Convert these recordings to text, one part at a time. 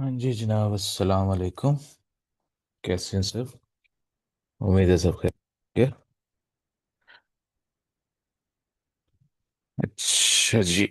हाँ जी जनाब, अस्सलाम वालेकुम। कैसे हैं सब? उम्मीद है सब खैर क्या। अच्छा जी।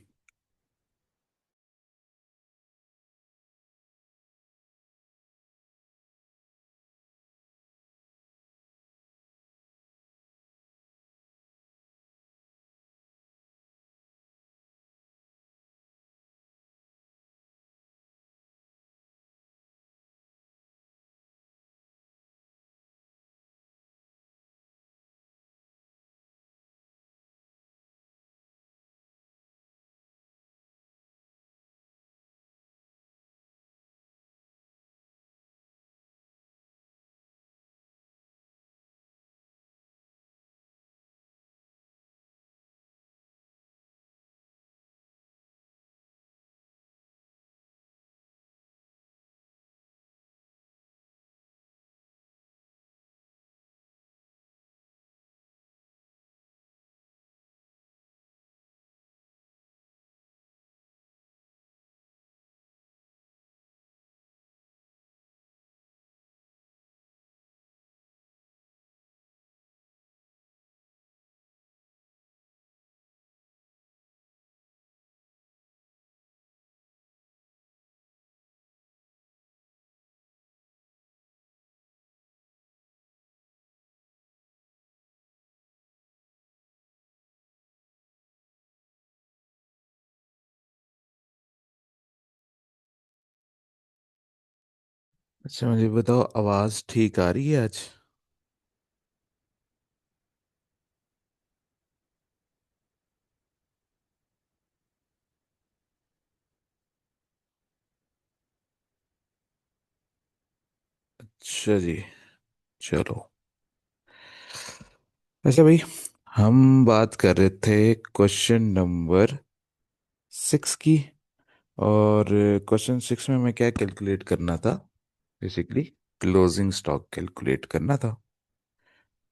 अच्छा मुझे बताओ, आवाज़ ठीक आ रही है आज? अच्छा जी। चलो। अच्छा भाई, हम बात कर रहे थे क्वेश्चन नंबर 6 की। और क्वेश्चन 6 में मैं क्या कैलकुलेट करना था? बेसिकली क्लोजिंग स्टॉक कैलकुलेट करना था।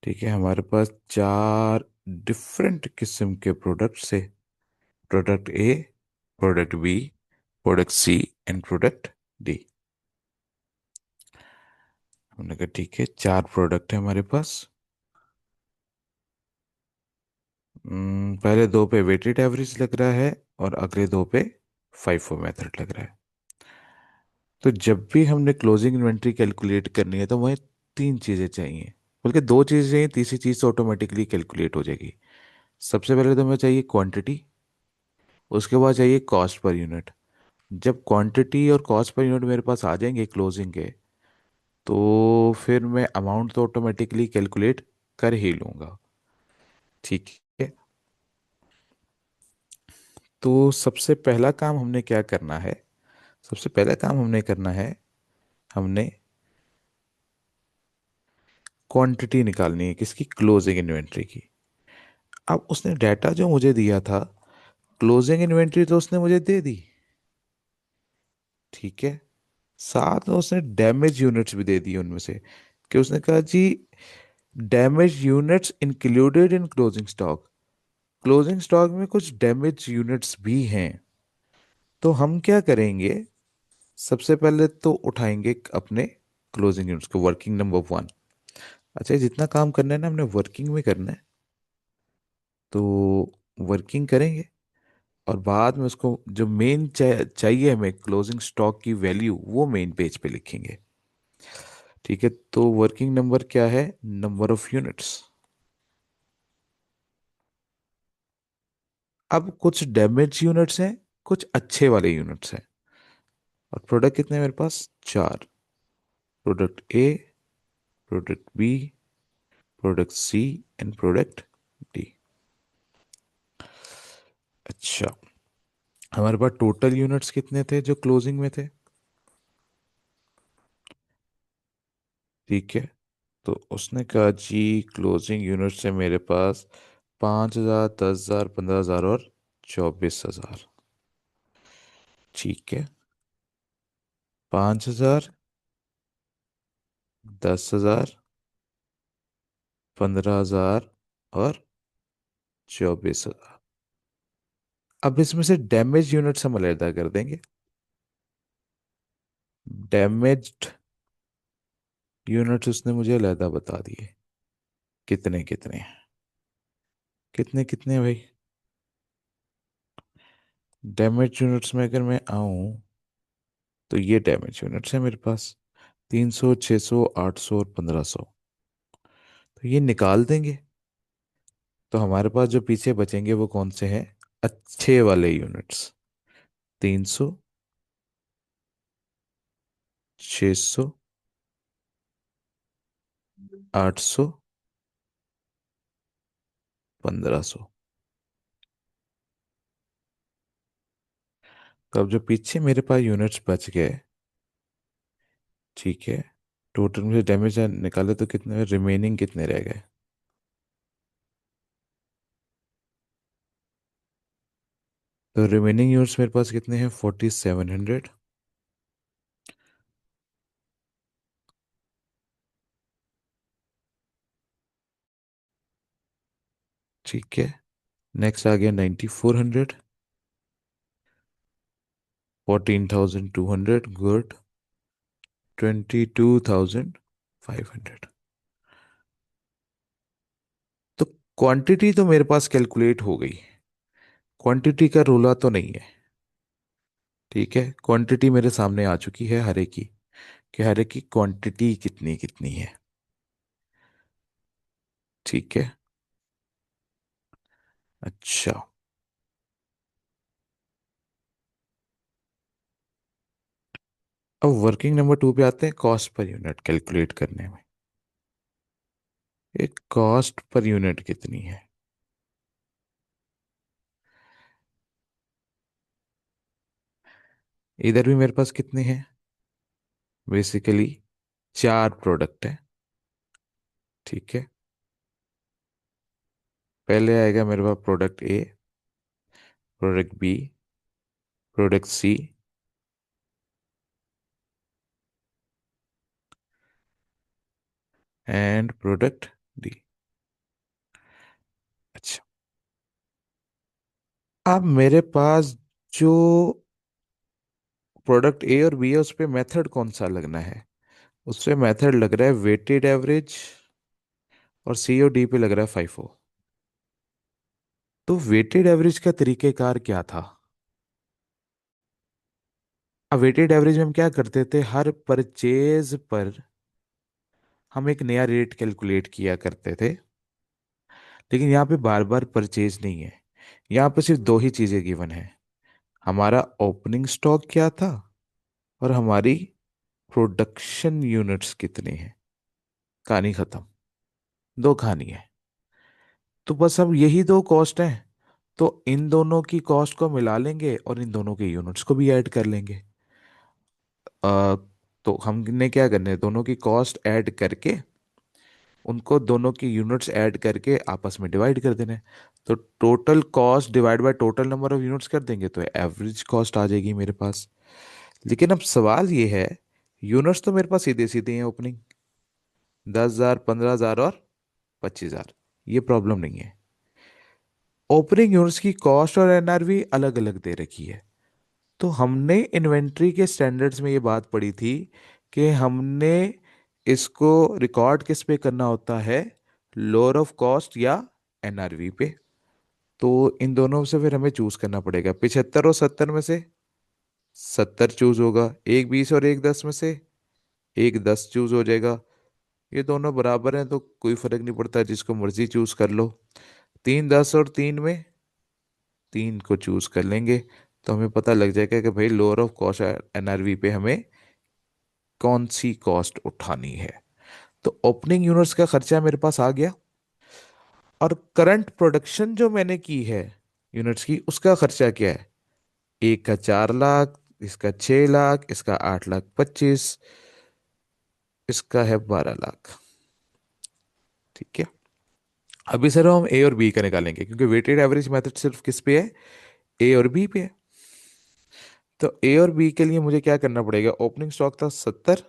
ठीक है, हमारे पास चार डिफरेंट किस्म के प्रोडक्ट्स है। Product A, product B, product C and product D. हमने कहा ठीक है, चार प्रोडक्ट है हमारे पास। पहले दो पे वेटेड एवरेज लग रहा है और अगले दो पे फाइफो मेथड लग रहा है। तो जब भी हमने क्लोजिंग इन्वेंट्री कैलकुलेट करनी है तो हमें तीन चीज़ें चाहिए, बल्कि दो चीज़ें चाहिए, तीसरी चीज़ तो ऑटोमेटिकली कैलकुलेट हो जाएगी। सबसे पहले तो हमें चाहिए क्वांटिटी, उसके बाद चाहिए कॉस्ट पर यूनिट। जब क्वांटिटी और कॉस्ट पर यूनिट मेरे पास आ जाएंगे क्लोजिंग के, तो फिर मैं अमाउंट तो ऑटोमेटिकली कैलकुलेट कर ही लूँगा। ठीक है। तो सबसे पहला काम हमने क्या करना है? सबसे पहला काम हमने करना है, हमने क्वांटिटी निकालनी है किसकी? क्लोजिंग इन्वेंट्री की। अब उसने डाटा जो मुझे दिया था, क्लोजिंग इन्वेंट्री तो उसने मुझे दे दी। ठीक है। साथ में उसने डैमेज यूनिट्स भी दे दिए उनमें से, कि उसने कहा जी damage units included in closing stock. Closing stock में कुछ डैमेज यूनिट्स भी हैं। तो हम क्या करेंगे? सबसे पहले तो उठाएंगे अपने क्लोजिंग यूनिट्स को, वर्किंग नंबर वन। अच्छा, ये जितना काम करना है ना हमने वर्किंग में करना है। तो वर्किंग करेंगे और बाद में उसको जो मेन चाहिए हमें क्लोजिंग स्टॉक की वैल्यू, वो मेन पेज पे लिखेंगे। ठीक है। तो वर्किंग नंबर क्या है? Number of units. अब कुछ डैमेज यूनिट्स हैं, कुछ अच्छे वाले यूनिट्स हैं। और प्रोडक्ट कितने हैं मेरे पास? चार। Product A, product B, product C and product D. अच्छा, हमारे पास टोटल यूनिट्स कितने थे जो क्लोजिंग में थे? ठीक है। तो उसने कहा जी क्लोजिंग यूनिट्स है मेरे पास 5,000, 10,000, 15,000 और 24,000। ठीक है। 5,000, 10,000, 15,000 और 24,000। अब इसमें से डैमेज यूनिट्स हम अलहदा कर देंगे। डैमेज्ड यूनिट्स उसने मुझे अलहदा बता दिए, कितने कितने, कितने कितने भाई। डैमेज यूनिट्स में अगर मैं आऊं, तो ये डैमेज यूनिट्स है मेरे पास, 300, 600, 800 और 1500। तो ये निकाल देंगे, तो हमारे पास जो पीछे बचेंगे वो कौन से हैं, अच्छे वाले यूनिट्स। 300, 600, 800, 1500। तो अब जो पीछे मेरे पास यूनिट्स बच गए, ठीक है, टोटल में से डैमेज निकाले तो कितने रिमेनिंग कितने रह गए। तो रिमेनिंग यूनिट्स मेरे पास कितने हैं, 4700। ठीक है, नेक्स्ट आ गया 9400, 14200, गुड, 22500। तो क्वांटिटी तो मेरे पास कैलकुलेट हो गई, क्वांटिटी का रोला तो नहीं है। ठीक है, क्वांटिटी मेरे सामने आ चुकी है हर एक की, कि हर एक की क्वांटिटी कितनी कितनी है। ठीक है। अच्छा, अब वर्किंग नंबर 2 पे आते हैं, कॉस्ट पर यूनिट कैलकुलेट करने में। एक कॉस्ट पर यूनिट कितनी है, इधर भी मेरे पास कितने हैं, बेसिकली 4 प्रोडक्ट है। ठीक है, पहले आएगा मेरे पास product A, product B, product C and product D. अच्छा, अब मेरे पास जो प्रोडक्ट ए और बी है उस पे मेथड कौन सा लगना है, उस पे मेथड लग रहा है वेटेड एवरेज, और सी और डी पे लग रहा है फाइफो। तो वेटेड एवरेज का तरीकेकार क्या था। अब वेटेड एवरेज में हम क्या करते थे, हर परचेज पर हम एक नया रेट कैलकुलेट किया करते थे। लेकिन यहाँ पे बार बार परचेज नहीं है, यहाँ पे सिर्फ दो ही चीजें गिवन है, हमारा ओपनिंग स्टॉक क्या था और हमारी प्रोडक्शन यूनिट्स कितनी है। कहानी खत्म, दो कहानी है। तो बस अब यही दो कॉस्ट हैं, तो इन दोनों की कॉस्ट को मिला लेंगे और इन दोनों के यूनिट्स को भी ऐड कर लेंगे। अ, तो हमने क्या करना है, दोनों की कॉस्ट ऐड करके उनको दोनों की यूनिट्स ऐड करके आपस में डिवाइड कर देना है। तो total cost divide by total number of units कर देंगे तो एवरेज कॉस्ट आ जाएगी मेरे पास। लेकिन अब सवाल ये है, यूनिट्स तो मेरे पास सीधे सीधे हैं, ओपनिंग 10,000, 15,000 और 25,000, ये प्रॉब्लम नहीं है। ओपनिंग यूनिट्स की कॉस्ट और एनआरवी अलग अलग दे रखी है। तो हमने इन्वेंट्री के स्टैंडर्ड्स में ये बात पढ़ी थी कि हमने इसको रिकॉर्ड किस पे करना होता है, लोअर ऑफ कॉस्ट या एनआरवी पे। तो इन दोनों से फिर हमें चूज करना पड़ेगा, 75 और 70 में से 70 चूज होगा, एक 20 और एक 10 में से एक 10 चूज हो जाएगा। ये दोनों बराबर हैं तो कोई फर्क नहीं पड़ता, जिसको मर्जी चूज कर लो। तीन 10 और तीन में तीन को चूज कर लेंगे, तो हमें पता लग जाएगा कि भाई लोअर ऑफ कॉस्ट एनआरवी पे हमें कौन सी कॉस्ट उठानी है। तो ओपनिंग यूनिट्स का खर्चा मेरे पास आ गया, और करंट प्रोडक्शन जो मैंने की है यूनिट्स की, उसका खर्चा क्या है, एक का 4 लाख, इसका 6 लाख, इसका 8,25,000, इसका है 12 लाख। ठीक है, अभी सर हम ए और बी का निकालेंगे, क्योंकि वेटेड एवरेज मेथड सिर्फ किस पे है, ए और बी पे है। तो ए और बी के लिए मुझे क्या करना पड़ेगा, ओपनिंग स्टॉक था 70,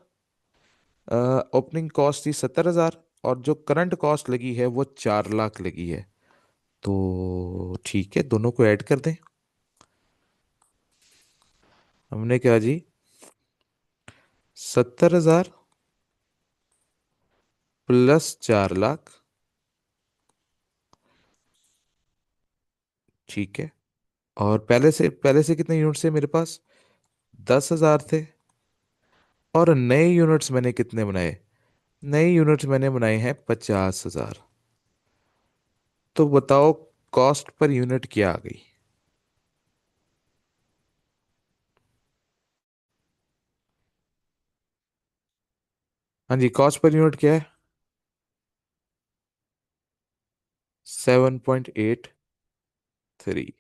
ओपनिंग कॉस्ट थी 70,000, और जो करंट कॉस्ट लगी है वो 4 लाख लगी है। तो ठीक है, दोनों को ऐड कर दें। हमने क्या जी, 70,000 प्लस 4 लाख। ठीक है। और पहले से कितने यूनिट्स थे मेरे पास? 10,000 थे। और नए यूनिट्स मैंने कितने बनाए? नए यूनिट्स मैंने बनाए हैं 50,000। तो बताओ कॉस्ट पर यूनिट क्या आ गई? हाँ जी, कॉस्ट पर यूनिट क्या है? 7.83।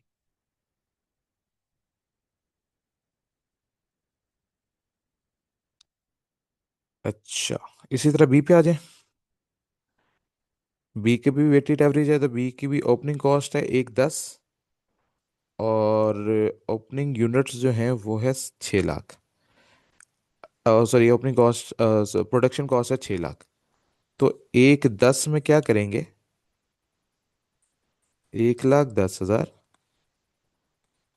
अच्छा, इसी तरह बी पे आ जाए। बी के भी वेटेड एवरेज है, तो बी की भी ओपनिंग कॉस्ट है 1,10। और ओपनिंग यूनिट्स जो हैं वो है 6 lakh. Sorry, opening cost, production cost है 6 लाख। तो 1,10 में क्या करेंगे? 1,10,000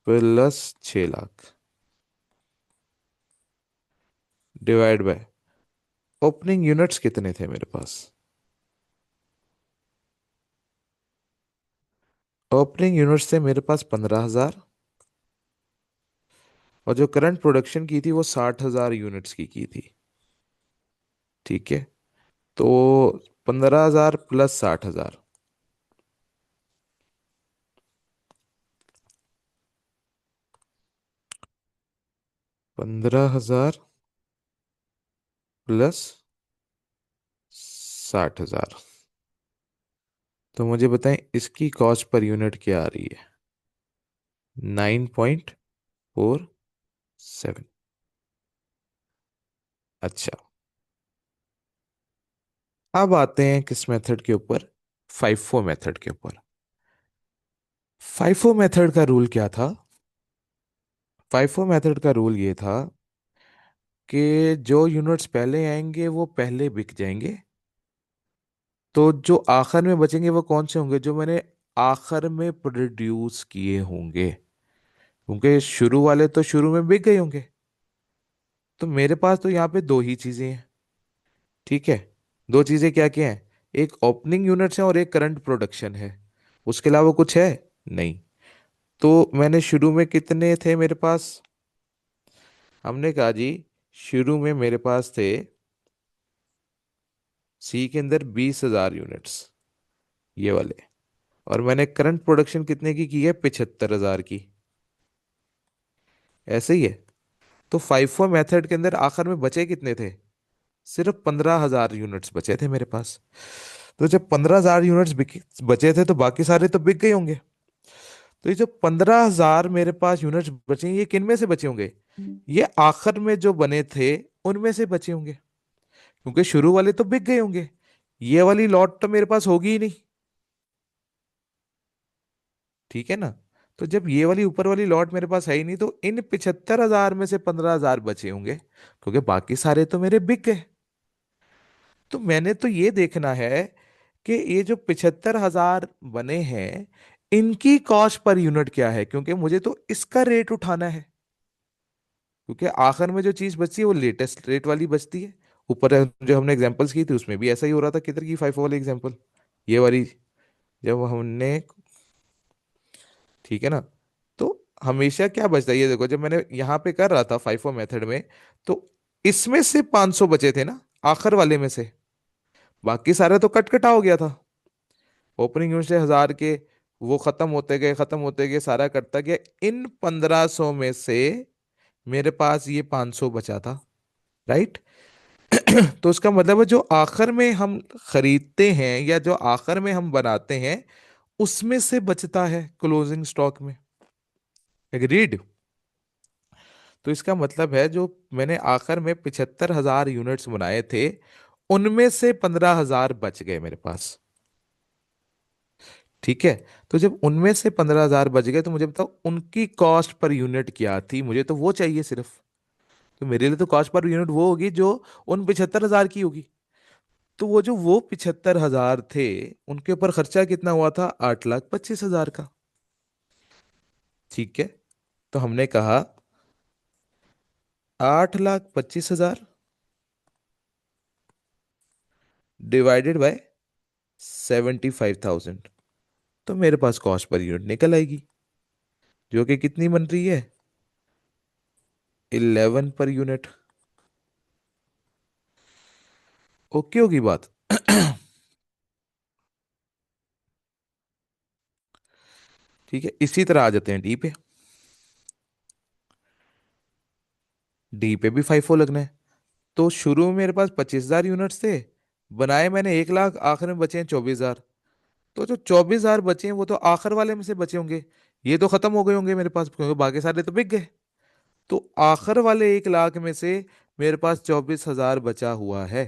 plus 6 lakh divide by opening units कितने थे मेरे पास? ओपनिंग यूनिट्स थे मेरे पास 15,000। और जो करंट प्रोडक्शन की थी वो 60,000 यूनिट्स की थी। ठीक है। तो 15,000 प्लस 60,000। 15,000 प्लस 60,000। तो मुझे बताएं इसकी कॉस्ट पर यूनिट क्या आ रही है? 9.47। अच्छा, अब आते हैं किस मेथड के ऊपर? फाइफो मेथड के ऊपर। फाइफो मेथड का रूल क्या था? फाइफो मेथड का रूल ये था कि जो यूनिट्स पहले आएंगे वो पहले बिक जाएंगे। तो जो आखिर में बचेंगे वो कौन से होंगे? जो मैंने आखिर में प्रोड्यूस किए होंगे। क्योंकि शुरू वाले तो शुरू में बिक गए होंगे। तो मेरे पास तो यहाँ पे दो ही चीजें हैं। ठीक है। दो चीजें क्या क्या हैं? एक ओपनिंग यूनिट्स है और एक करंट प्रोडक्शन है। उसके अलावा कुछ है? नहीं। तो मैंने शुरू में कितने थे मेरे पास? हमने कहा जी, शुरू में मेरे पास थे सी के अंदर 20,000 यूनिट्स, ये वाले। और मैंने करंट प्रोडक्शन कितने की है? 75,000 की। ऐसे ही है। तो फाइफो मेथड के अंदर आखिर में बचे कितने थे? सिर्फ 15,000 यूनिट्स बचे थे मेरे पास। तो जब 15,000 यूनिट्स बचे थे तो बाकी सारे तो बिक गए होंगे। तो ये जो 15,000 मेरे पास यूनिट्स बचे हैं, ये किन में से बचे होंगे? ये आखिर में जो बने थे उनमें से बचे होंगे। क्योंकि शुरू वाले तो बिक गए होंगे। ये वाली लॉट तो मेरे पास होगी ही नहीं। ठीक है ना? तो जब ये वाली ऊपर वाली लॉट मेरे पास है ही नहीं, तो इन 75,000 में से 15,000 बचे होंगे, क्योंकि बाकी सारे तो मेरे बिक गए। तो मैंने तो ये देखना है कि ये जो 75,000 बने हैं, इनकी कॉस्ट पर यूनिट क्या है, क्योंकि मुझे तो इसका रेट उठाना है। क्योंकि आखिर में जो चीज बचती है वो लेटेस्ट रेट वाली बचती है। ऊपर जो हमने एग्जांपल्स की थी उसमें भी ऐसा ही हो रहा था। किधर की फाइफो वाली एग्जांपल? ये वाली, जब हमने, ठीक है ना? तो हमेशा क्या बचता है, ये देखो, जब मैंने यहाँ पे कर रहा था फाइफो मेथड में, तो इसमें से 500 बचे थे ना, आखिर वाले में से। बाकी सारे तो कट कटा हो गया था। ओपनिंग यूनिट से 1,000 के, वो खत्म होते गए, खत्म होते गए, सारा कटता गया। इन 1,500 में से मेरे पास ये 500 बचा था। राइट। तो उसका मतलब है जो आखिर में हम खरीदते हैं या जो आखिर में हम बनाते हैं, उसमें से बचता है क्लोजिंग स्टॉक में। एग्रीड? तो इसका मतलब है जो मैंने आखिर में 75,000 यूनिट्स बनाए थे, उनमें से 15,000 बच गए मेरे पास। ठीक है। तो जब उनमें से 15,000 बच गए, तो मुझे बताओ उनकी कॉस्ट पर यूनिट क्या थी? मुझे तो वो चाहिए सिर्फ। तो मेरे लिए तो कॉस्ट पर यूनिट वो होगी जो उन 75,000 की होगी। तो वो 75,000 थे, उनके ऊपर खर्चा कितना हुआ था? 8,25,000 का। ठीक है। तो हमने कहा 8,25,000 डिवाइडेड बाय 75,000, तो मेरे पास कॉस्ट पर यूनिट निकल आएगी, जो कि कितनी बन रही है? 11 पर यूनिट। ओके होगी बात? ठीक है, इसी तरह आ जाते हैं डी पे। डी पे भी फाइव लगना है। तो शुरू में मेरे पास 25,000 यूनिट्स थे, बनाए मैंने 1 लाख, आखिर में बचे हैं 24,000। तो जो 24,000 बचे हैं वो तो आखिर वाले में से बचे होंगे, ये तो खत्म हो गए होंगे मेरे पास, क्योंकि बाकी सारे तो बिक गए। तो आखिर वाले 1 लाख में से मेरे पास 24,000 बचा हुआ है।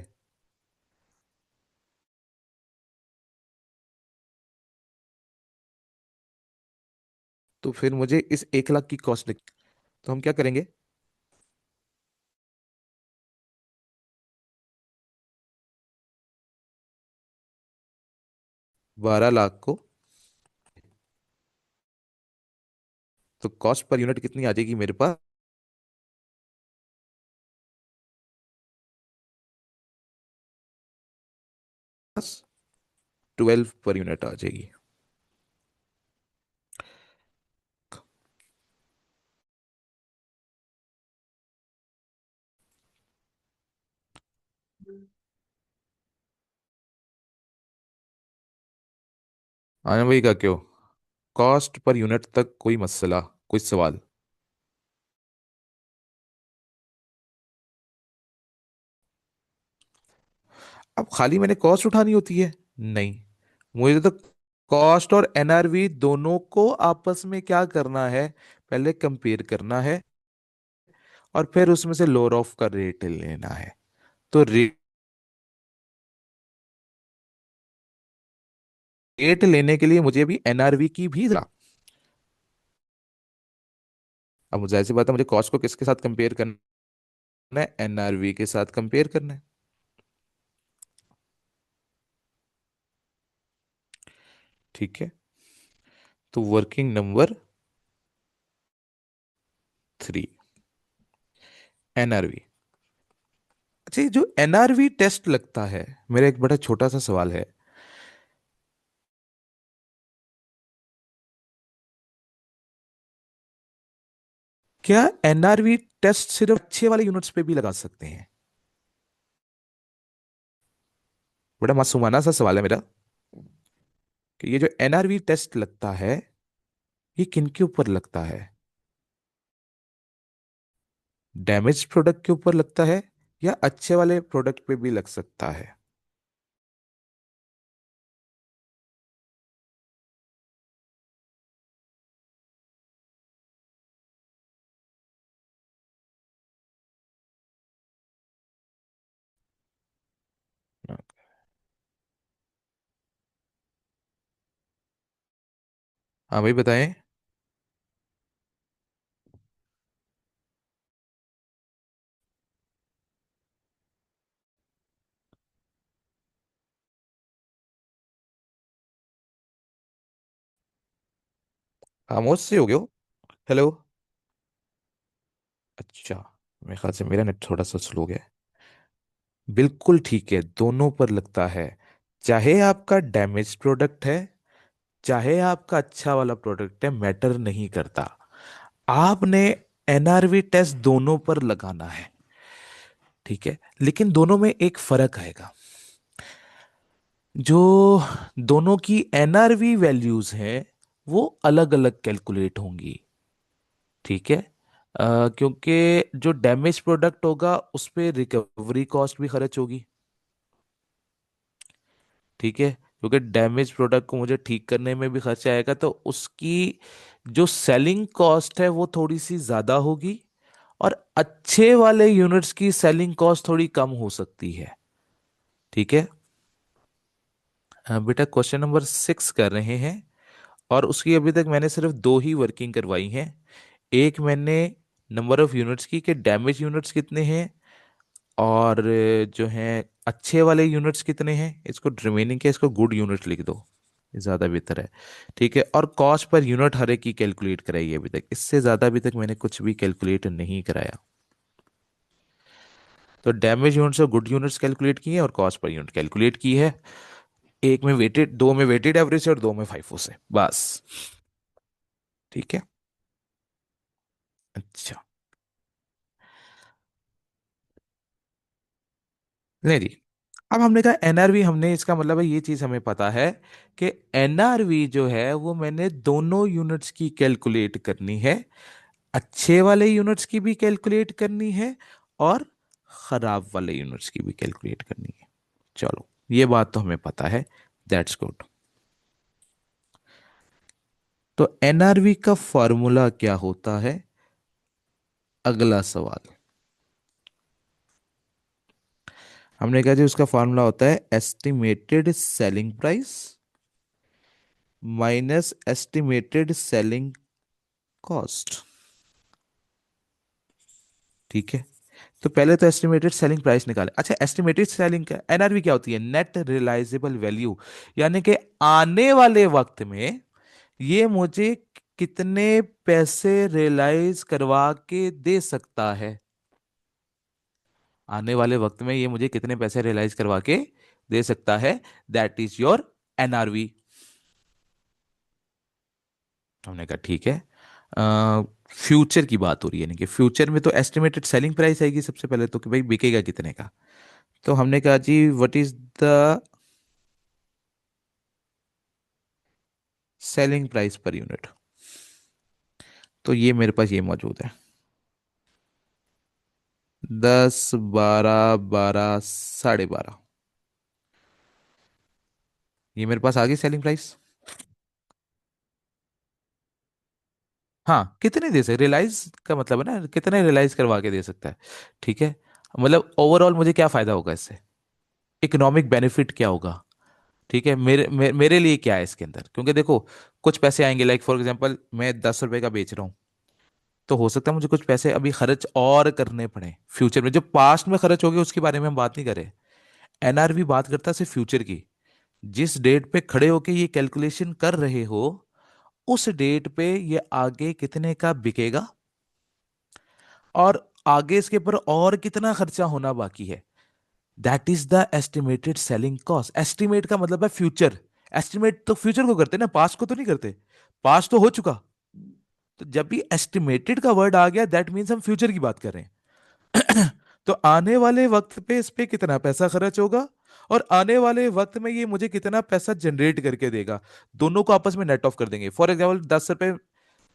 तो फिर मुझे इस 1 लाख की कॉस्ट लिख, तो हम क्या करेंगे? 12 लाख को, तो कॉस्ट पर यूनिट कितनी आ जाएगी मेरे पास? 12 पर यूनिट आ जाएगी। आनंद भाई का क्यों? कॉस्ट पर यूनिट तक कोई मसला, कोई सवाल? अब खाली मैंने कॉस्ट उठानी होती है? नहीं, मुझे तो कॉस्ट और एनआरवी दोनों को आपस में क्या करना है, पहले कंपेयर करना है, और फिर उसमें से लोअर ऑफ का रेट लेना है। तो रेट लेने के लिए मुझे भी एनआरवी की भी अब मुझे ऐसी बात है, मुझे कॉस्ट को किसके साथ कंपेयर करना है? एनआरवी के साथ कंपेयर करना है। ठीक है, तो वर्किंग नंबर 3, एनआरवी। अच्छा, ये जो एनआरवी टेस्ट लगता है, मेरा एक बड़ा छोटा सा सवाल है। क्या एनआरवी टेस्ट सिर्फ अच्छे वाले यूनिट्स पे भी लगा सकते हैं? बड़ा मासूमाना सा सवाल है मेरा, कि ये जो एनआरवी टेस्ट लगता है, ये किन के ऊपर लगता है? डैमेज प्रोडक्ट के ऊपर लगता है, या अच्छे वाले प्रोडक्ट पे भी लग सकता है? हाँ भाई बताएं। खामोश से हो गए हो? हेलो? अच्छा, मेरे ख्याल से मेरा नेट थोड़ा सा स्लो गया है। बिल्कुल ठीक है, दोनों पर लगता है। चाहे आपका डैमेज प्रोडक्ट है, चाहे आपका अच्छा वाला प्रोडक्ट है, मैटर नहीं करता। आपने एनआरवी टेस्ट दोनों पर लगाना है। ठीक है, लेकिन दोनों में एक फर्क आएगा। जो दोनों की एनआरवी वैल्यूज हैं, वो अलग अलग कैलकुलेट होंगी। ठीक है, क्योंकि जो डैमेज प्रोडक्ट होगा उस पे रिकवरी कॉस्ट भी खर्च होगी। ठीक है, क्योंकि डैमेज प्रोडक्ट को मुझे ठीक करने में भी खर्चा आएगा, तो उसकी जो सेलिंग कॉस्ट है वो थोड़ी सी ज़्यादा होगी, और अच्छे वाले यूनिट्स की सेलिंग कॉस्ट थोड़ी कम हो सकती है। ठीक है। बेटा क्वेश्चन नंबर 6 कर रहे हैं, और उसकी अभी तक मैंने सिर्फ दो ही वर्किंग करवाई हैं। एक मैंने नंबर ऑफ यूनिट्स की, कि डैमेज यूनिट्स कितने हैं, और जो हैं अच्छे वाले यूनिट्स कितने हैं। इसको रिमेनिंग के इसको गुड यूनिट लिख दो, ये ज़्यादा बेहतर है। ठीक है, और कॉस्ट पर यूनिट हर एक की कैलकुलेट कराई है अभी तक, इससे ज़्यादा अभी तक मैंने कुछ भी कैलकुलेट नहीं कराया। तो डैमेज यूनिट्स और गुड यूनिट्स कैलकुलेट की है और कॉस्ट पर यूनिट कैलकुलेट की है। एक में वेटेड, दो में वेटेड एवरेज है और दो में फाइफो से, बस। ठीक है। अच्छा। नहीं जी। अब हमने कहा एनआरवी, हमने इसका मतलब है ये चीज हमें पता है कि एनआरवी जो है वो मैंने दोनों यूनिट्स की कैलकुलेट करनी है। अच्छे वाले यूनिट्स की भी कैलकुलेट करनी है और खराब वाले यूनिट्स की भी कैलकुलेट करनी है। चलो, ये बात तो हमें पता है। That's good. तो एनआरवी का फॉर्मूला क्या होता है? अगला सवाल। हमने कहा जी उसका फॉर्मूला होता है estimated selling price minus estimated selling cost. ठीक है। तो पहले तो एस्टिमेटेड सेलिंग प्राइस निकाले। अच्छा, एस्टिमेटेड सेलिंग का एनआरवी क्या होती है? Net realisable value. यानी कि आने वाले वक्त में ये मुझे कितने पैसे रियलाइज करवा के दे सकता है। आने वाले वक्त में ये मुझे कितने पैसे रियलाइज करवा के दे सकता है, दैट इज योर एनआरवी। हमने कहा ठीक है। फ्यूचर की बात हो रही है, यानी कि फ्यूचर में तो एस्टिमेटेड सेलिंग प्राइस आएगी सबसे पहले तो, कि भाई बिकेगा कितने का। तो हमने कहा जी what is the selling price per unit. तो ये मेरे पास ये मौजूद है, 10, 12, 12, 12.5। ये मेरे पास आ गई सेलिंग प्राइस। हाँ, कितने दे सकते, रियलाइज का मतलब है ना कितने रियलाइज करवा के दे सकता है। ठीक है। मतलब ओवरऑल मुझे क्या फायदा होगा इससे, इकोनॉमिक बेनिफिट क्या होगा। ठीक है। मेरे लिए क्या है इसके अंदर, क्योंकि देखो कुछ पैसे आएंगे, लाइक फॉर एग्जांपल मैं 10 रुपए का बेच रहा हूँ, तो हो सकता है मुझे कुछ पैसे अभी खर्च और करने पड़े फ्यूचर में। जो पास्ट में खर्च हो गए उसके बारे में हम बात नहीं करें। एनआरवी बात करता है सिर्फ फ्यूचर की। जिस डेट पे खड़े होके ये कैलकुलेशन कर रहे हो, उस डेट पे ये आगे कितने का बिकेगा और आगे इसके ऊपर और कितना खर्चा होना बाकी है। That is the estimated selling cost. Estimate का मतलब है फ्यूचर। एस्टिमेट तो फ्यूचर को करते हैं ना, पास्ट को तो नहीं करते। पास्ट तो हो चुका। तो जब भी एस्टिमेटेड का वर्ड आ गया दैट मीन्स हम फ्यूचर की बात कर रहे हैं। तो आने वाले वक्त पे इस पे कितना पैसा खर्च होगा और आने वाले वक्त में ये मुझे कितना पैसा जनरेट करके देगा, दोनों को आपस में नेट ऑफ कर देंगे। फॉर एग्जाम्पल 10 रुपए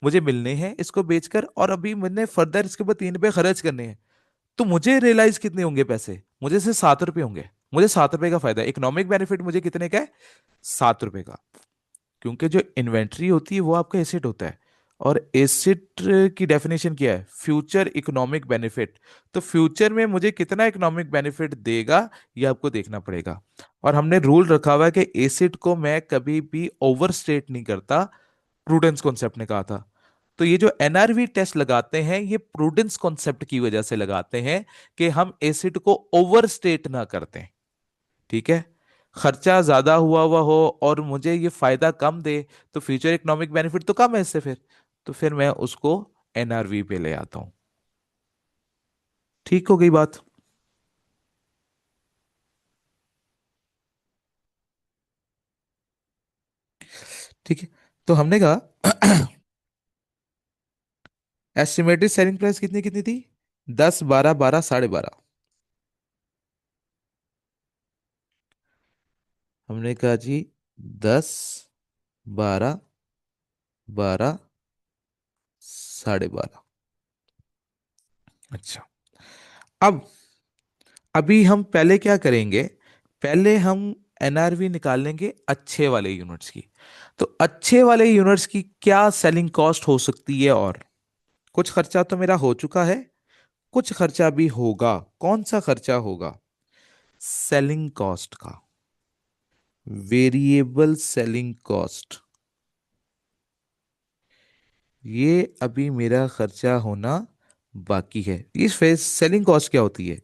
मुझे मिलने हैं इसको बेचकर, और अभी मैंने फर्दर इसके ऊपर 3 रुपए खर्च करने हैं, तो मुझे रियलाइज कितने होंगे पैसे? मुझे सिर्फ 7 रुपए होंगे। मुझे 7 रुपए का फायदा, इकोनॉमिक बेनिफिट मुझे कितने का है? 7 रुपए का। क्योंकि जो इन्वेंट्री होती है वो आपका एसेट होता है, और एसेट की डेफिनेशन क्या है? Future economic benefit. तो फ्यूचर में मुझे कितना इकोनॉमिक बेनिफिट देगा ये आपको देखना पड़ेगा। और हमने रूल रखा हुआ है कि एसेट को मैं कभी भी ओवर स्टेट नहीं करता। प्रूडेंस कॉन्सेप्ट ने कहा था। तो ये जो एनआरवी टेस्ट लगाते हैं ये प्रूडेंस कॉन्सेप्ट की वजह से लगाते हैं, कि हम एसेट को ओवर स्टेट ना करते हैं। ठीक है। खर्चा ज्यादा हुआ हुआ हो और मुझे ये फायदा कम दे, तो फ्यूचर इकोनॉमिक बेनिफिट तो कम है इससे फिर। तो फिर मैं उसको एनआरवी पे ले आता हूं। ठीक हो गई बात। ठीक है। तो हमने कहा एस्टिमेटेड सेलिंग प्राइस कितनी कितनी थी? 10, 12, 12, 12.5। हमने कहा जी 10, 12, 12, 12.5। अच्छा। अब अभी हम पहले क्या करेंगे? पहले हम एनआरवी निकालेंगे अच्छे वाले यूनिट्स की। तो अच्छे वाले यूनिट्स की क्या सेलिंग कॉस्ट हो सकती है? और कुछ खर्चा तो मेरा हो चुका है, कुछ खर्चा भी होगा। कौन सा खर्चा होगा? सेलिंग कॉस्ट का, वेरिएबल सेलिंग कॉस्ट। ये अभी मेरा खर्चा होना बाकी है। इस फेस सेलिंग कॉस्ट क्या होती है?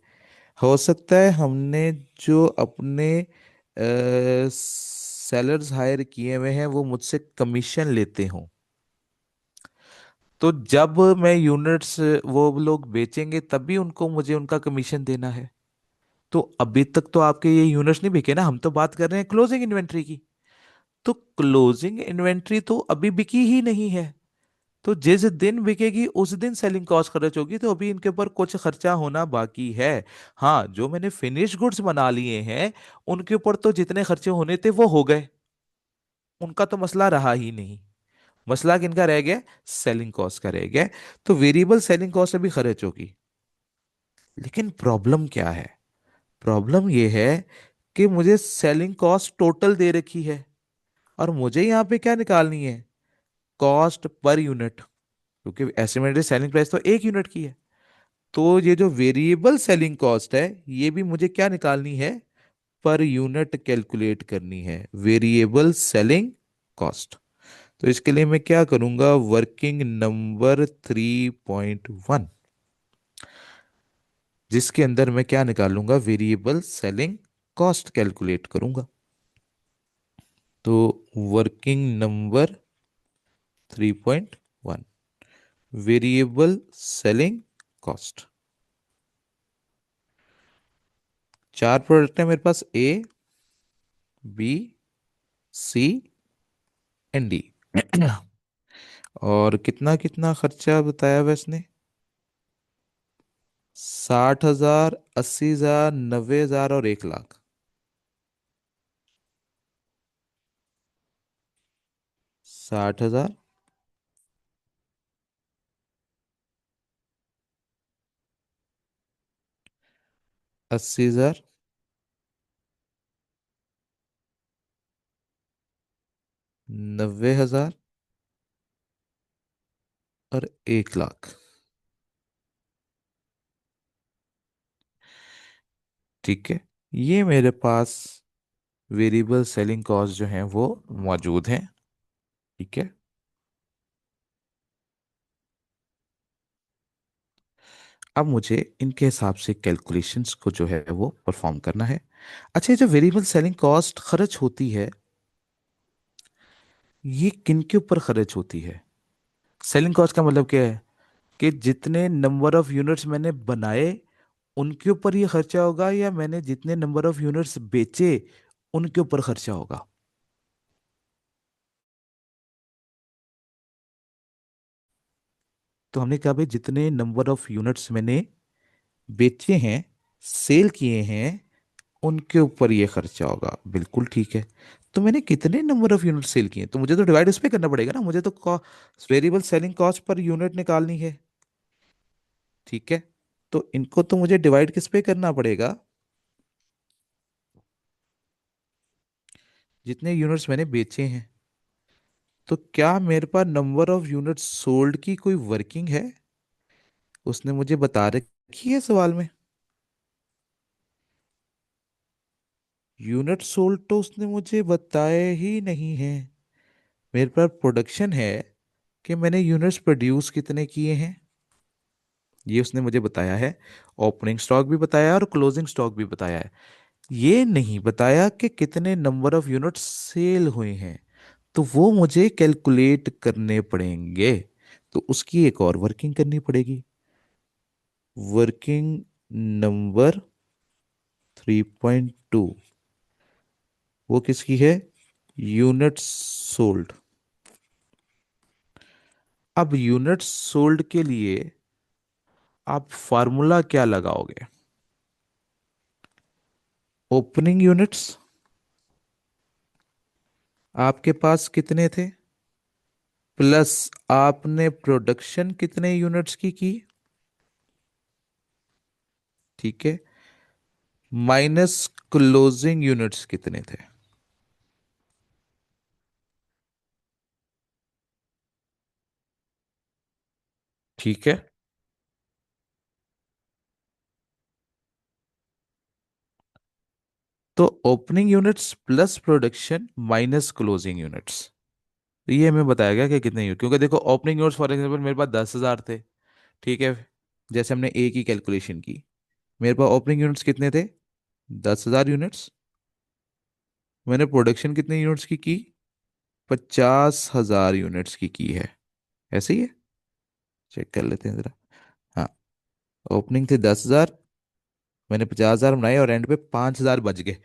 हो सकता है हमने जो अपने सेलर्स हायर किए हुए हैं वो मुझसे कमीशन लेते हों, तो जब मैं यूनिट्स वो लोग बेचेंगे तभी उनको मुझे उनका कमीशन देना है। तो अभी तक तो आपके ये यूनिट्स नहीं बिके ना, हम तो बात कर रहे हैं क्लोजिंग इन्वेंट्री की। तो क्लोजिंग इन्वेंट्री तो अभी बिकी ही नहीं है। तो जिस दिन बिकेगी उस दिन सेलिंग कॉस्ट खर्च होगी, तो अभी इनके ऊपर कुछ खर्चा होना बाकी है। हाँ, जो मैंने फिनिश गुड्स बना लिए हैं उनके ऊपर तो जितने खर्चे होने थे वो हो गए, उनका तो मसला रहा ही नहीं। मसला किनका रह गया? सेलिंग कॉस्ट का रह गया। तो वेरिएबल सेलिंग कॉस्ट अभी खर्च होगी। लेकिन प्रॉब्लम क्या है? प्रॉब्लम ये है कि मुझे सेलिंग कॉस्ट टोटल दे रखी है, और मुझे यहाँ पे क्या निकालनी है? कॉस्ट पर यूनिट, क्योंकि एस्टिमेटेड सेलिंग प्राइस तो एक यूनिट की है। तो ये जो वेरिएबल सेलिंग कॉस्ट है ये भी मुझे क्या निकालनी है? पर यूनिट कैलकुलेट करनी है, वेरिएबल सेलिंग कॉस्ट। तो इसके लिए मैं क्या करूंगा? वर्किंग नंबर 3.1, जिसके अंदर मैं क्या निकालूंगा? वेरिएबल सेलिंग कॉस्ट कैलकुलेट करूंगा। तो working number 3.1, variable selling cost. चार प्रोडक्ट है मेरे पास, ए, बी, सी एंड डी। और कितना कितना खर्चा बताया वैसने? 60,000, 80,000, 90,000 और 1 लाख। 60,000, 80,000, 90,000 और 1 लाख। ठीक है, ये मेरे पास वेरिएबल सेलिंग कॉस्ट जो है वो मौजूद है। ठीक है। अब मुझे इनके हिसाब से कैलकुलेशंस को जो है वो परफॉर्म करना है। अच्छा, ये जो वेरिएबल सेलिंग कॉस्ट खर्च होती है, ये किन के ऊपर खर्च होती है? सेलिंग कॉस्ट का मतलब क्या है? कि जितने नंबर ऑफ यूनिट्स मैंने बनाए उनके ऊपर ये खर्चा होगा, या मैंने जितने नंबर ऑफ यूनिट्स बेचे उनके ऊपर खर्चा होगा? तो हमने कहा भाई जितने नंबर ऑफ यूनिट्स मैंने बेचे हैं, सेल किए हैं, उनके ऊपर ये खर्चा होगा। बिल्कुल ठीक है। तो मैंने कितने नंबर ऑफ यूनिट सेल किए, तो मुझे तो डिवाइड उस पे करना पड़ेगा ना, मुझे तो variable selling cost per unit निकालनी है। ठीक है। तो इनको तो मुझे डिवाइड किस पे करना पड़ेगा? जितने यूनिट्स मैंने बेचे हैं। तो क्या मेरे पास नंबर ऑफ यूनिट्स सोल्ड की कोई वर्किंग है? उसने मुझे बता रखी है सवाल में? यूनिट सोल्ड तो उसने मुझे बताए ही नहीं है। मेरे पास प्रोडक्शन है कि मैंने यूनिट्स प्रोड्यूस कितने किए हैं, ये उसने मुझे बताया है। ओपनिंग स्टॉक भी बताया है और क्लोजिंग स्टॉक भी बताया है। ये नहीं बताया कि कितने नंबर ऑफ यूनिट्स सेल हुए हैं। तो वो मुझे कैलकुलेट करने पड़ेंगे। तो उसकी एक और वर्किंग करनी पड़ेगी। वर्किंग नंबर 3.2, वो किसकी है? Units sold. अब यूनिट्स सोल्ड के लिए आप फार्मूला क्या लगाओगे? ओपनिंग यूनिट्स आपके पास कितने थे, प्लस आपने प्रोडक्शन कितने यूनिट्स की, ठीक है, माइनस क्लोजिंग यूनिट्स कितने थे। ठीक है। तो opening units plus production minus closing units, तो ये हमें बताया गया कि कितने क्योंकि देखो ओपनिंग यूनिट्स फॉर एग्जांपल मेरे पास 10,000 थे। ठीक है। जैसे हमने ए की कैलकुलेशन की, मेरे पास ओपनिंग यूनिट्स कितने थे? 10,000 यूनिट्स। मैंने प्रोडक्शन कितने यूनिट्स की 50,000 यूनिट्स की है। ऐसे ही है। चेक कर लेते हैं जरा। हाँ, ओपनिंग थी 10,000, मैंने 50,000 बनाए और एंड पे 5,000 बच गए।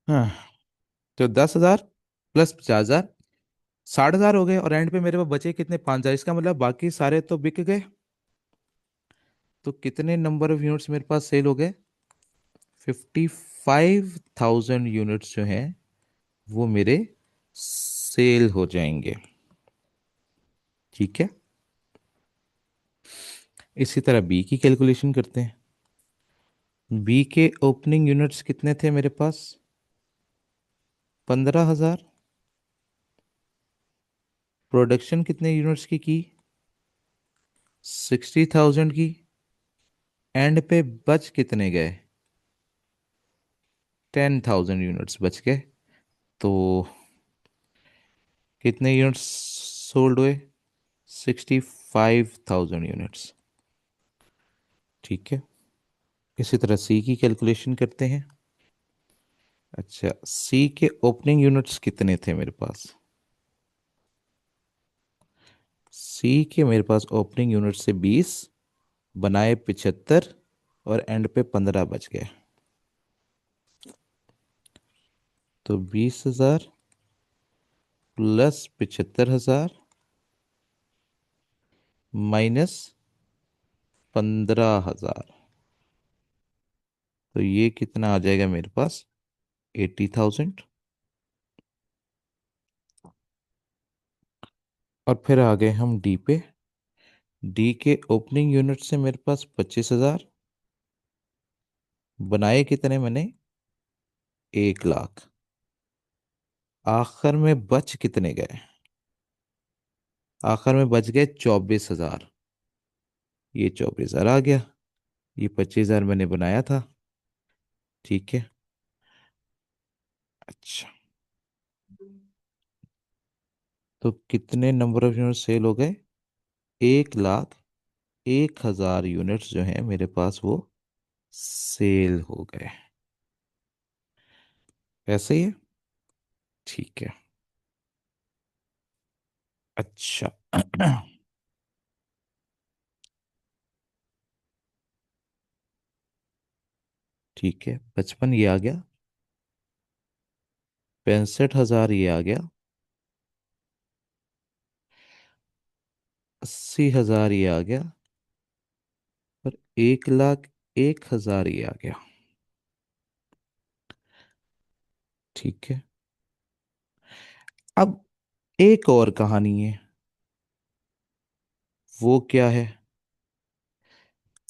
हाँ, तो 10,000 प्लस 50,000, 60,000 हो गए और एंड पे मेरे पास बचे कितने? 5,000। इसका मतलब बाकी सारे तो बिक गए। तो कितने नंबर ऑफ यूनिट्स मेरे पास सेल हो गए? 55,000 यूनिट्स जो हैं वो मेरे सेल हो जाएंगे। ठीक है। इसी तरह बी की कैलकुलेशन करते हैं। बी के ओपनिंग यूनिट्स कितने थे मेरे पास? 15,000। प्रोडक्शन कितने यूनिट्स की? 60,000 की। एंड पे बच कितने गए? 10,000 यूनिट्स बच गए। तो कितने यूनिट्स सोल्ड हुए? 65,000 यूनिट्स। ठीक है। इसी तरह सी की कैलकुलेशन करते हैं। अच्छा, सी के ओपनिंग यूनिट्स कितने थे मेरे पास? सी के मेरे पास ओपनिंग यूनिट से 20, बनाए 75 और एंड पे 15 बच गए। तो 20,000 प्लस 75,000 माइनस 15,000, तो ये कितना आ जाएगा मेरे पास? 80,000। और फिर आ गए हम डी पे। डी के ओपनिंग यूनिट से मेरे पास 25,000, बनाए कितने मैंने? 1 लाख। आखिर में बच कितने गए? आखिर में बच गए 24,000। ये 24,000 आ गया। ये 25,000 मैंने बनाया था। ठीक है। अच्छा, तो कितने नंबर ऑफ यूनिट सेल हो गए? 1,01,000 यूनिट्स जो हैं मेरे पास वो सेल हो गए। ऐसे ही है। ठीक है। अच्छा। ठीक है, 55 ये आ गया, 65,000 ये आ गया, 80,000 ये आ गया, और 1,01,000 ये आ गया। ठीक है। अब एक और कहानी है। वो क्या है?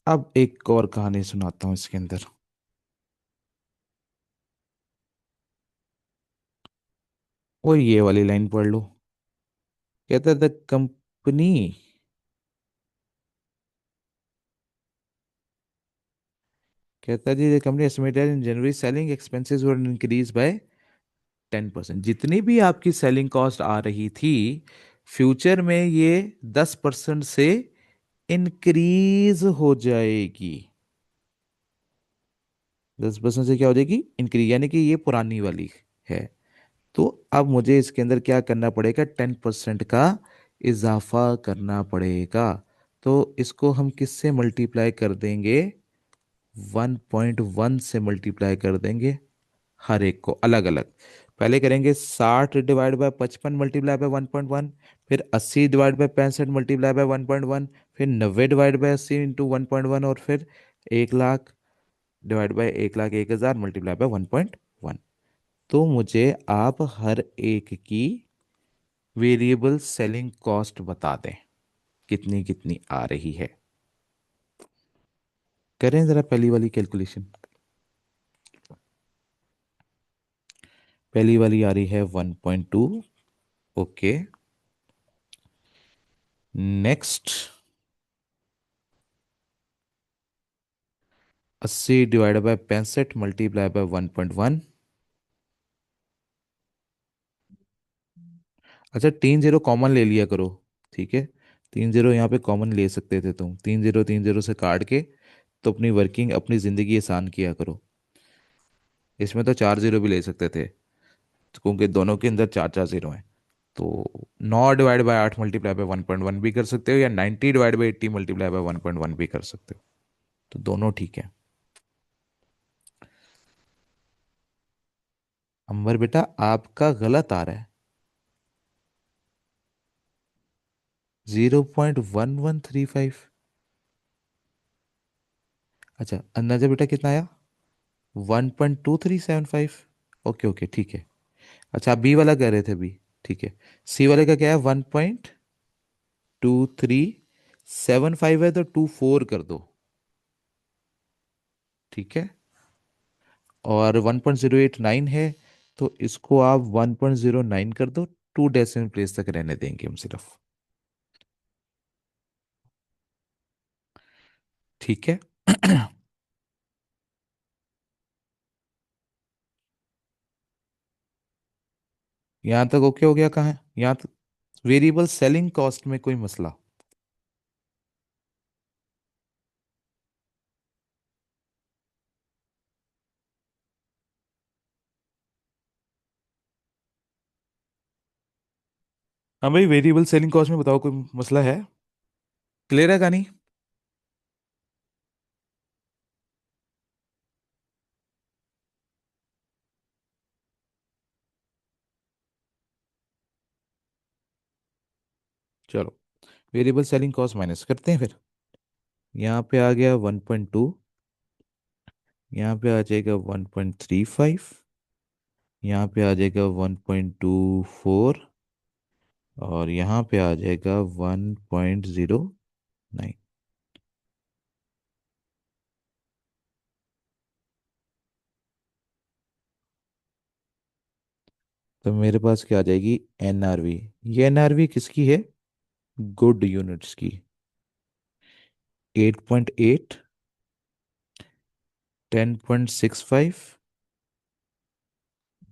अब एक और कहानी सुनाता हूं इसके अंदर। वो ये वाली लाइन पढ़ लो। कहता द कंपनी, कहता जी the company estimated in January selling expenses were increase by 10%। जितनी भी आपकी सेलिंग कॉस्ट आ रही थी, फ्यूचर में ये 10% से इंक्रीज हो जाएगी। 10% से क्या हो जाएगी? इंक्रीज, यानी कि ये पुरानी वाली है। तो अब मुझे इसके अंदर क्या करना पड़ेगा? 10% का इजाफा करना पड़ेगा। तो इसको हम किससे मल्टीप्लाई कर देंगे? 1.1 से मल्टीप्लाई कर देंगे, हर एक को अलग अलग। पहले करेंगे 60 डिवाइड बाय 55 मल्टीप्लाई बाय 1.1, फिर 80 डिवाइड बाय 65 मल्टीप्लाई बाय 1.1, फिर 90 डिवाइड बाय 80 इंटू 1.1, और फिर 1 lakh divide by 1,01,000 multiply by 1.1। तो मुझे आप हर एक की वेरिएबल सेलिंग कॉस्ट बता दें, कितनी कितनी आ रही है। करें जरा पहली वाली कैलकुलेशन। पहली वाली आ रही है 1.2। Okay. Next, 80 divide by 65 multiply by 1.1। अच्छा, 3 जीरो कॉमन ले लिया करो। ठीक है, 3 जीरो यहाँ पे कॉमन ले सकते थे तुम, 3 जीरो 3 जीरो से काट के तो अपनी वर्किंग, अपनी ज़िंदगी आसान किया करो। इसमें तो 4 जीरो भी ले सकते थे। क्योंकि दोनों के अंदर चार चार जीरो हैं। तो 9 डिवाइड बाय 8 मल्टीप्लाई बाय 1.1 भी कर सकते हो, या 90 डिवाइड बाय 80 मल्टीप्लाई बाय 1.1 भी कर सकते हो। तो दोनों ठीक है। अंबर बेटा, आपका गलत आ रहा है। 0.1135। अच्छा, अंदाजा बेटा कितना आया? 1.2375। ओके ओके, ठीक है। अच्छा, आप बी वाला कह रहे थे बी। ठीक है। सी वाले का क्या है? 1.2375 है, तो 24 कर दो। ठीक है। और 1.089 है, तो इसको आप 1.09 कर दो। 2 डेसिमल प्लेस तक रहने देंगे हम सिर्फ। ठीक है। यहाँ तक ओके हो गया? कहाँ है यहाँ तक? वेरिएबल सेलिंग कॉस्ट में कोई मसला? हाँ भाई, वेरिएबल सेलिंग कॉस्ट में बताओ, कोई मसला है? क्लियर है कहानी? चलो, वेरिएबल सेलिंग कॉस्ट माइनस करते हैं फिर। यहाँ पे आ गया 1.2। यहाँ पे आ जाएगा 1.35। यहाँ पे आ जाएगा 1.24। और यहाँ पे आ जाएगा 1.09। तो मेरे पास क्या आ जाएगी? एनआरवी। ये एनआरवी किसकी है? गुड यूनिट्स की। 8.8, 10.65,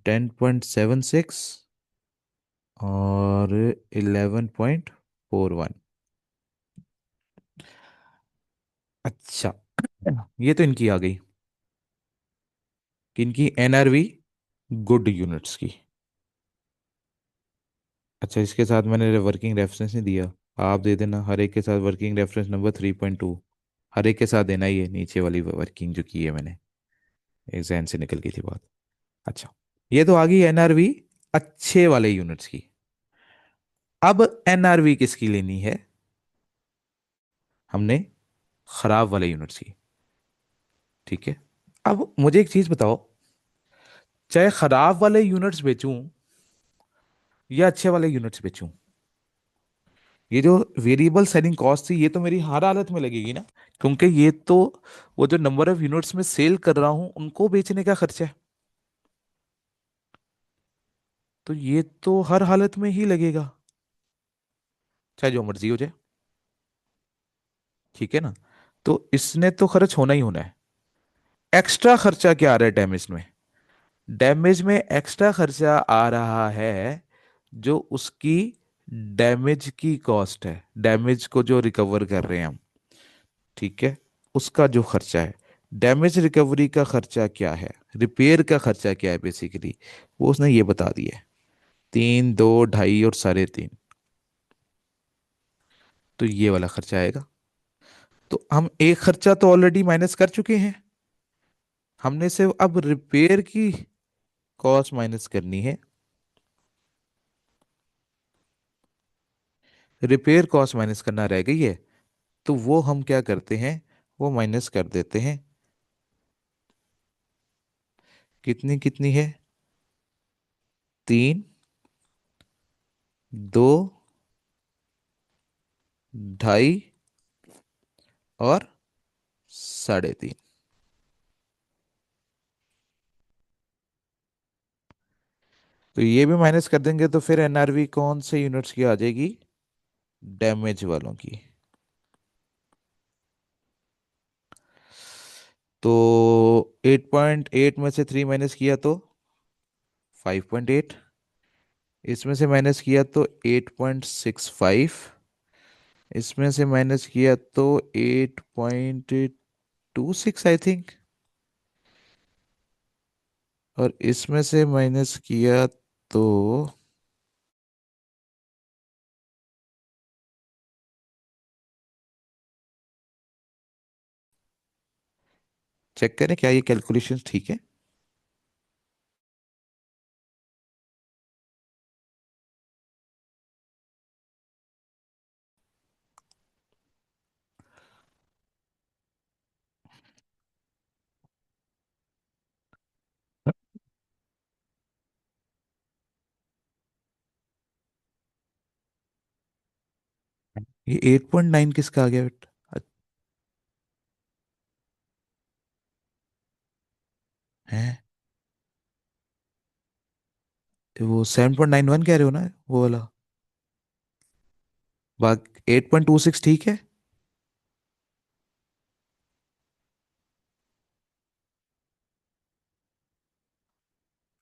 10.76 और 11.41। अच्छा, ये तो इनकी आ गई। किनकी? एनआरवी गुड यूनिट्स की। अच्छा, इसके साथ मैंने वर्किंग रेफरेंस नहीं दिया। आप दे देना हर एक के साथ वर्किंग रेफरेंस नंबर 3.2। हर एक के साथ देना ही है, नीचे वाली वर्किंग जो की है मैंने। एग्जाम से निकल गई थी बात। अच्छा, ये तो आ गई एनआरवी अच्छे वाले यूनिट्स की। अब एनआरवी किसकी लेनी है? हमने खराब वाले यूनिट्स की। ठीक है। अब मुझे एक चीज बताओ, चाहे खराब वाले यूनिट्स बेचूं या अच्छे वाले यूनिट्स बेचूं, ये जो वेरिएबल सेलिंग कॉस्ट थी, ये तो मेरी हर हालत में लगेगी ना। क्योंकि ये तो वो जो नंबर ऑफ यूनिट्स में सेल कर रहा हूं उनको बेचने का खर्चा है। तो ये तो हर हालत में ही लगेगा, चाहे जो मर्जी हो जाए। ठीक है ना? तो इसने तो खर्च होना ही होना है। एक्स्ट्रा खर्चा क्या आ रहा है डैमेज में? डैमेज में एक्स्ट्रा खर्चा आ रहा है जो उसकी डैमेज की कॉस्ट है, डैमेज को जो रिकवर कर रहे हैं हम। ठीक है। उसका जो खर्चा है, डैमेज रिकवरी का खर्चा क्या है, रिपेयर का खर्चा क्या है बेसिकली, वो उसने ये बता दिया है। 3, 2, 2.5 और 3.5। तो ये वाला खर्चा आएगा। तो हम एक खर्चा तो ऑलरेडी माइनस कर चुके हैं। हमने सिर्फ अब रिपेयर की कॉस्ट माइनस करनी है। रिपेयर कॉस्ट माइनस करना रह गई है। तो वो हम क्या करते हैं? वो माइनस कर देते हैं। कितनी कितनी है? 3, 2, 2.5 और 3.5। तो ये भी माइनस कर देंगे तो फिर एनआरवी कौन से यूनिट्स की आ जाएगी? डैमेज वालों की। तो 8.8 में से 3 माइनस किया तो 5.8। इसमें से माइनस किया तो 8.65। इसमें से माइनस किया तो 8.26 आई थिंक। और इसमें से माइनस किया तो चेक करें क्या ये कैलकुलेशन ठीक है। ये 8.9 किसका आ गया बेटा? है वो 7.91 कह रहे हो ना वो वाला? बाकी 8.26 ठीक है।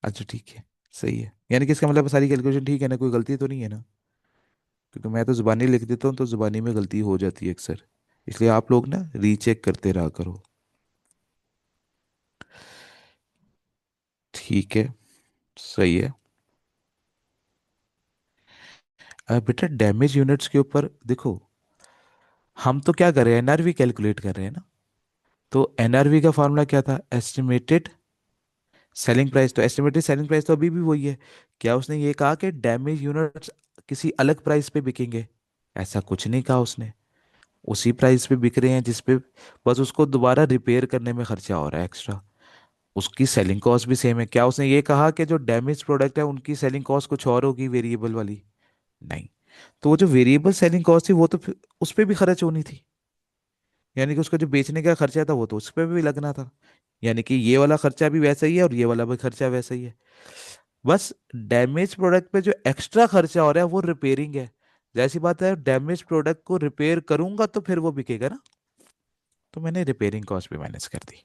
अच्छा ठीक है, सही है। यानी कि इसका मतलब सारी कैलकुलेशन ठीक है ना, कोई गलती तो नहीं है ना? क्योंकि मैं तो जुबानी लिख देता हूँ तो जुबानी में गलती हो जाती है अक्सर। इसलिए आप लोग ना रीचेक करते रहा करो। ठीक है, सही है। बेटा डैमेज यूनिट्स के ऊपर देखो, हम तो क्या कर रहे हैं, एनआरवी कैलकुलेट कर रहे हैं ना। तो एनआरवी का फॉर्मूला क्या था? Estimated selling price. तो एस्टिमेटेड सेलिंग प्राइस तो अभी भी वही है। क्या उसने ये कहा कि डैमेज यूनिट्स किसी अलग प्राइस पे बिकेंगे? ऐसा कुछ नहीं कहा उसने। उसी प्राइस पे बिक रहे हैं जिस पे, बस उसको दोबारा रिपेयर करने में खर्चा हो रहा है एक्स्ट्रा। उसकी सेलिंग कॉस्ट भी सेम है। क्या उसने ये कहा कि जो डैमेज प्रोडक्ट है उनकी सेलिंग कॉस्ट कुछ और होगी वेरिएबल वाली? नहीं। तो वो जो वेरिएबल सेलिंग कॉस्ट थी वो तो फिर उस पे भी खर्च होनी थी। यानी कि उसका जो बेचने का खर्चा था वो तो उस पे भी लगना था। यानी कि ये वाला खर्चा भी वैसा ही है और ये वाला भी खर्चा वैसा ही है। बस डैमेज प्रोडक्ट पे जो एक्स्ट्रा खर्चा हो रहा है वो रिपेयरिंग है। जैसी बात है, डैमेज प्रोडक्ट को रिपेयर करूंगा तो फिर वो बिकेगा ना। तो मैंने रिपेयरिंग कॉस्ट भी मैनेज कर दी।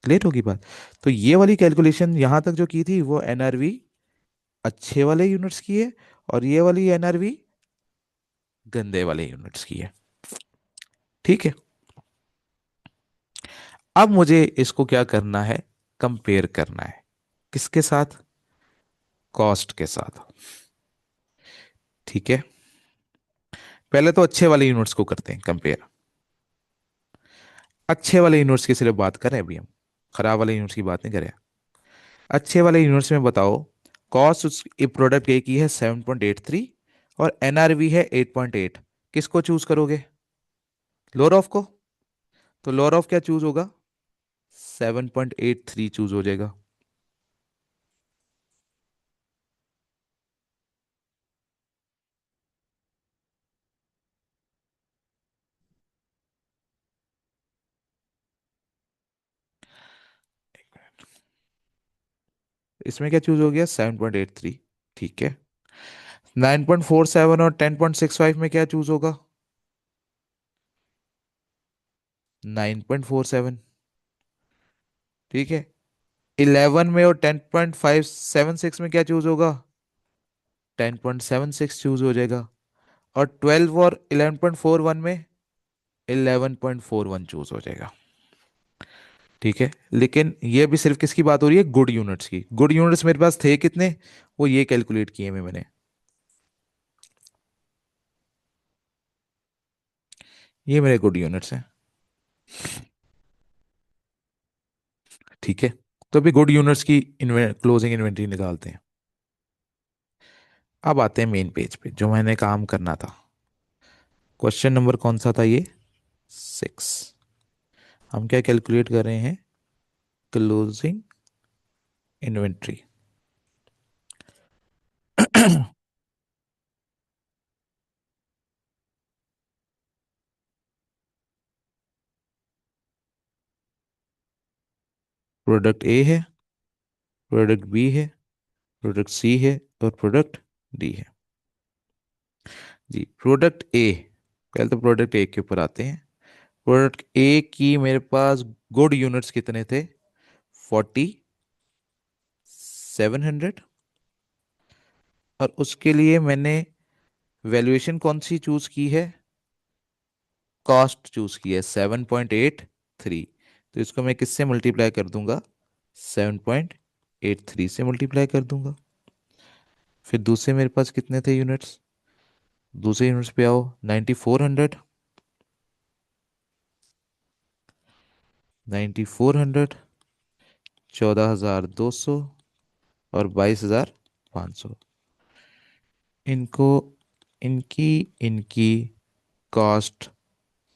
क्लियर होगी बात? तो ये वाली कैलकुलेशन यहां तक जो की थी वो एनआरवी अच्छे वाले यूनिट्स की है, और ये वाली एनआरवी गंदे वाले यूनिट्स की है। ठीक है। अब मुझे इसको क्या करना है? कंपेयर करना है। किसके साथ? कॉस्ट के साथ। ठीक है। पहले तो अच्छे वाले यूनिट्स को करते हैं कंपेयर। अच्छे वाले यूनिट्स की सिर्फ बात करें अभी हम, खराब वाले यूनिट्स की बात नहीं करें। अच्छे वाले यूनिट्स में बताओ, कॉस्ट उस प्रोडक्ट ए की है 7.83 और एनआरवी है 8.8। किसको चूज करोगे? लोअर ऑफ को। तो लोअर ऑफ क्या चूज होगा? 7.83 चूज हो जाएगा। इसमें क्या चूज हो गया? 7.83। ठीक है। 9.47 और 10.65 में क्या चूज होगा? 9.47। ठीक है। 11 में और 10.576 में क्या चूज होगा? 10.76 चूज हो जाएगा। और 12 और 11.41 में 11.41 चूज हो जाएगा। ठीक है। लेकिन ये भी सिर्फ किसकी बात हो रही है? गुड यूनिट्स की। गुड यूनिट्स मेरे पास थे कितने? वो ये कैलकुलेट किए मैंने। ये मेरे गुड यूनिट्स हैं। ठीक है। तो अभी गुड यूनिट्स की क्लोजिंग इन्वेंट्री निकालते हैं। अब आते हैं मेन पेज पे जो मैंने काम करना था। क्वेश्चन नंबर कौन सा था ये? 6। हम क्या कैलकुलेट कर रहे हैं? Closing inventory. प्रोडक्ट ए है, प्रोडक्ट बी है, प्रोडक्ट सी है और प्रोडक्ट डी है। जी, प्रोडक्ट ए। पहले तो प्रोडक्ट ए के ऊपर आते हैं। प्रोडक्ट ए की मेरे पास गुड यूनिट्स कितने थे? 4700। और उसके लिए मैंने वैल्यूएशन कौन सी चूज की है? कॉस्ट चूज की है 7.83। तो इसको मैं किससे मल्टीप्लाई कर दूंगा? 7.83 7.83 से मल्टीप्लाई कर दूंगा। फिर दूसरे मेरे पास कितने थे यूनिट्स, दूसरे यूनिट्स पे आओ। 9400, 9400, 14,200 और 22,500। इनको, इनकी इनकी कॉस्ट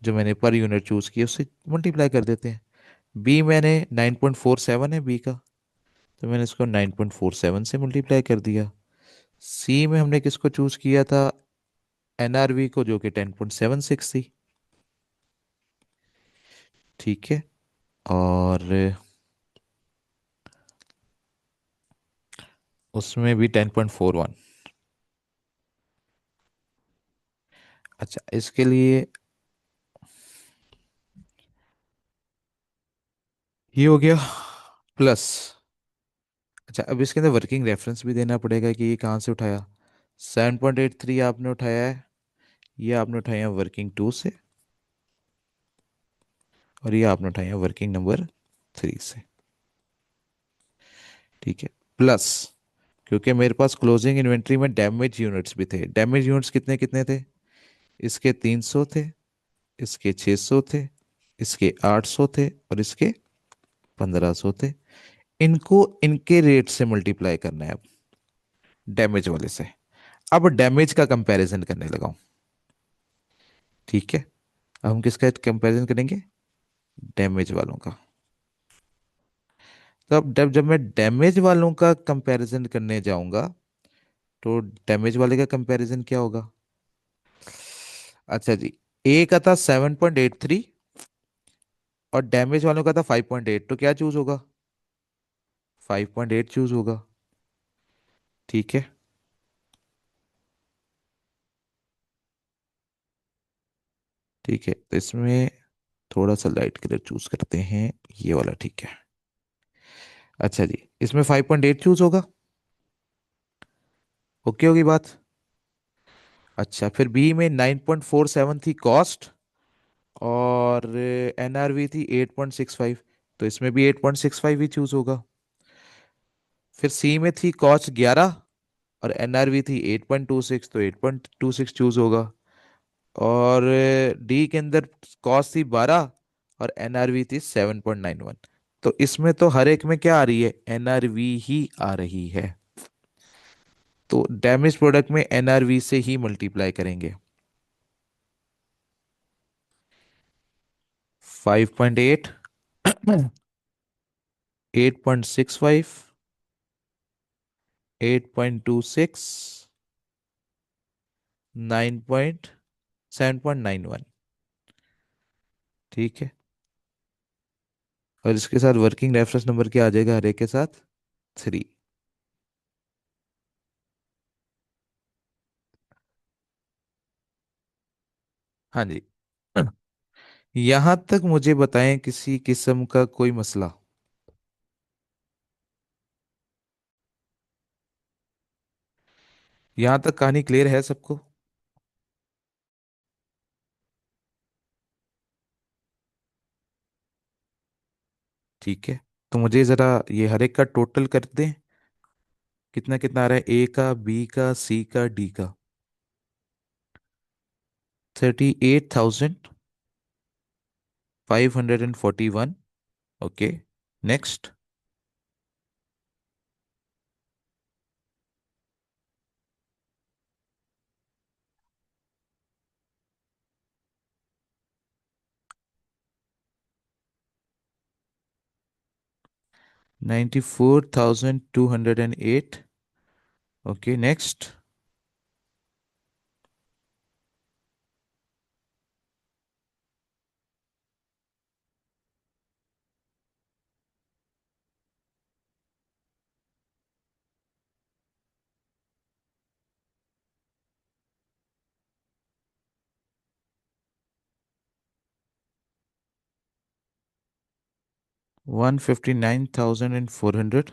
जो मैंने पर यूनिट चूज की उससे मल्टीप्लाई कर देते हैं। बी मैंने 9.47 है बी का, तो मैंने इसको 9.47 से मल्टीप्लाई कर दिया। सी में हमने किसको चूज किया था, एनआरवी को, जो कि 10.76 थी। ठीक है। और उसमें भी 10.41। अच्छा, इसके लिए ये हो गया प्लस। अच्छा, अब इसके अंदर वर्किंग रेफरेंस भी देना पड़ेगा कि ये कहाँ से उठाया। 7.83 आपने उठाया है, ये आपने उठाया है वर्किंग टू से, और ये आपने उठाया है वर्किंग नंबर थ्री से। ठीक है। प्लस, क्योंकि मेरे पास क्लोजिंग इन्वेंट्री में डैमेज यूनिट्स भी थे। डैमेज यूनिट्स कितने कितने थे, इसके 300 थे, इसके 600 थे, इसके 800 थे और इसके 1500 थे। इनको इनके रेट से मल्टीप्लाई करना है अब, डैमेज वाले से। अब डैमेज का कंपैरिजन करने लगा हूं। ठीक है। अब हम किसका कंपैरिजन करेंगे, डैमेज वालों का। तो अब जब जब मैं डैमेज वालों का कंपैरिजन करने जाऊंगा, तो डैमेज वाले का कंपैरिजन क्या होगा। अच्छा जी, ए का था 7.83 और डैमेज वालों का था 5.8, तो क्या चूज होगा, 5.8 चूज होगा। ठीक है। ठीक है, तो इसमें थोड़ा सा लाइट कलर चूज करते हैं, ये वाला। ठीक है। अच्छा जी, इसमें 5.8 चूज होगा। ओके होगी बात। अच्छा, फिर बी में 9.47 थी कॉस्ट, और एनआरवी थी 8.65, तो इसमें भी 8.65 ही चूज होगा। फिर सी में थी कॉस्ट 11 और एनआरवी थी 8.26, तो 8.26 चूज होगा। और डी के अंदर कॉस्ट थी 12 और एनआरवी थी 7.91। तो इसमें तो हर एक में क्या आ रही है, एनआरवी ही आ रही है। तो डैमेज प्रोडक्ट में एनआरवी से ही मल्टीप्लाई करेंगे। 5.8, 8.65, 8.26, 7.91। ठीक है। और इसके साथ वर्किंग रेफरेंस नंबर क्या आ जाएगा, हर एक के साथ 3। हाँ जी। यहां तक मुझे बताएं किसी किस्म का कोई मसला। यहां तक कहानी क्लियर है सबको। ठीक है, तो मुझे ज़रा ये हर एक का टोटल कर दें, कितना कितना आ रहा है, ए का, बी का, सी का, डी का। 38,541। Okay, next. 94,208। Okay, next. 159,400।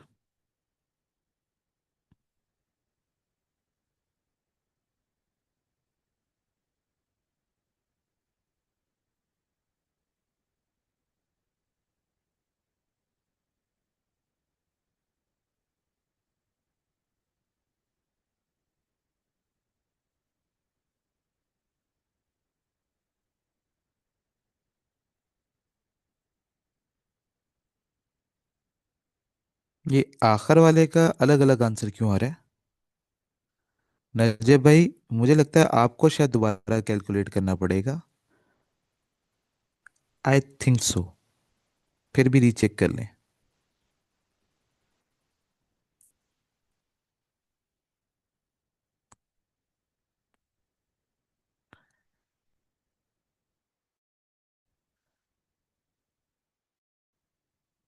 ये आखिर वाले का अलग अलग आंसर क्यों आ रहा है? नजय भाई, मुझे लगता है आपको शायद दोबारा कैलकुलेट करना पड़ेगा। I think so. फिर भी रीचेक कर लें।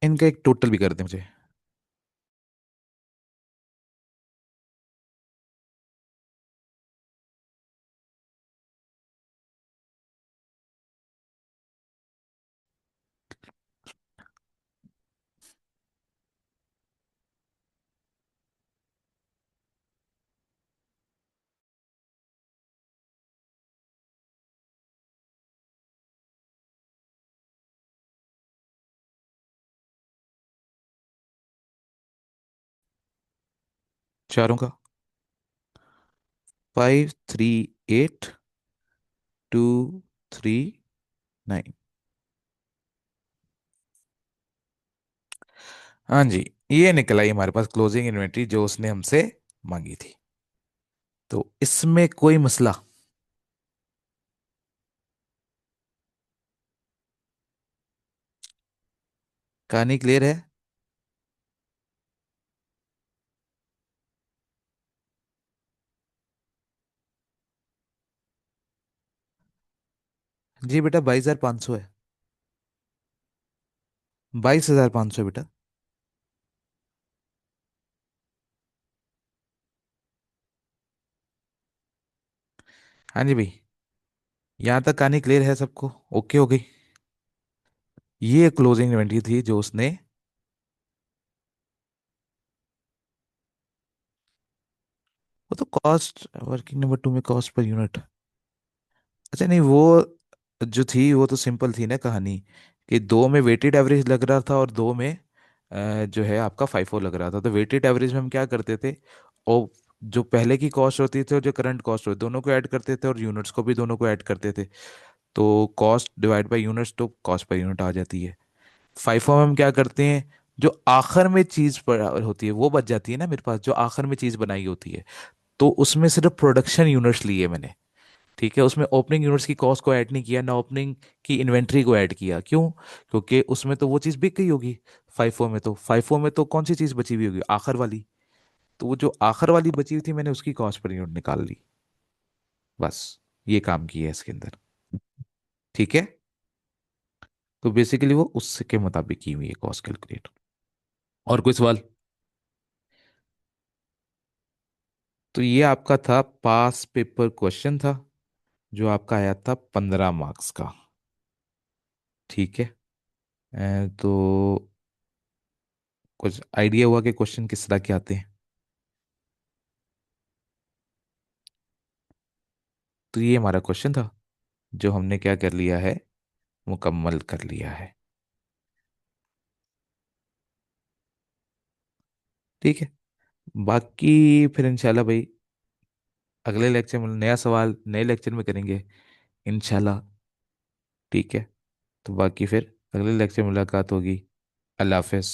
इनका एक टोटल भी कर दें मुझे। चारों का। 538 239। हाँ जी, ये निकल आई हमारे पास क्लोजिंग इन्वेंटरी जो उसने हमसे मांगी थी। तो इसमें कोई मसला? कहानी क्लियर है? जी बेटा, 22,500 है। 22,500 बेटा। हाँ जी भाई। यहाँ तक कहानी क्लियर है सबको? ओके हो गई। ये क्लोजिंग इन्वेंटरी थी जो उसने। वो तो कॉस्ट वर्किंग नंबर 2 में कॉस्ट पर यूनिट। अच्छा नहीं, वो जो थी वो तो सिंपल थी ना कहानी, कि दो में वेटेड एवरेज लग रहा था और दो में जो है आपका फाइफो लग रहा था। तो वेटेड एवरेज में हम क्या करते थे, और जो पहले की कॉस्ट होती थी और जो करंट कॉस्ट होती दोनों को ऐड करते थे और यूनिट्स को भी दोनों को ऐड करते थे। तो कॉस्ट डिवाइड बाय यूनिट्स तो कॉस्ट पर यूनिट आ जाती है। फाइफो में हम क्या करते हैं, जो आखिर में चीज पर होती है वो बच जाती है ना मेरे पास, जो आखिर में चीज बनाई होती है। तो उसमें सिर्फ प्रोडक्शन यूनिट्स लिए मैंने। ठीक है, उसमें ओपनिंग यूनिट्स की कॉस्ट को ऐड नहीं किया, ना ओपनिंग की इन्वेंट्री को ऐड किया। क्यों? क्योंकि उसमें तो वो चीज़ बिक गई होगी। फाइफो में तो कौन सी चीज़ बची हुई होगी? आखिर वाली। तो वो जो आखिर वाली बची हुई थी मैंने उसकी कॉस्ट पर यूनिट निकाल ली। बस, ये काम किया है इसके अंदर। ठीक है। तो बेसिकली वो उसके मुताबिक की हुई है कॉस्ट कैलकुलेट। और कोई सवाल? तो ये आपका था पास पेपर क्वेश्चन था, जो आपका आया था 15 मार्क्स का। ठीक है। तो कुछ आइडिया हुआ कि क्वेश्चन किस तरह के आते हैं? तो ये हमारा क्वेश्चन था जो हमने क्या कर लिया है, मुकम्मल कर लिया है। ठीक है। बाकी फिर इंशाल्लाह भाई अगले लेक्चर में नया सवाल नए लेक्चर में करेंगे इंशाल्लाह। ठीक है। तो बाकी फिर अगले लेक्चर में मुलाकात होगी। अल्लाह हाफिज।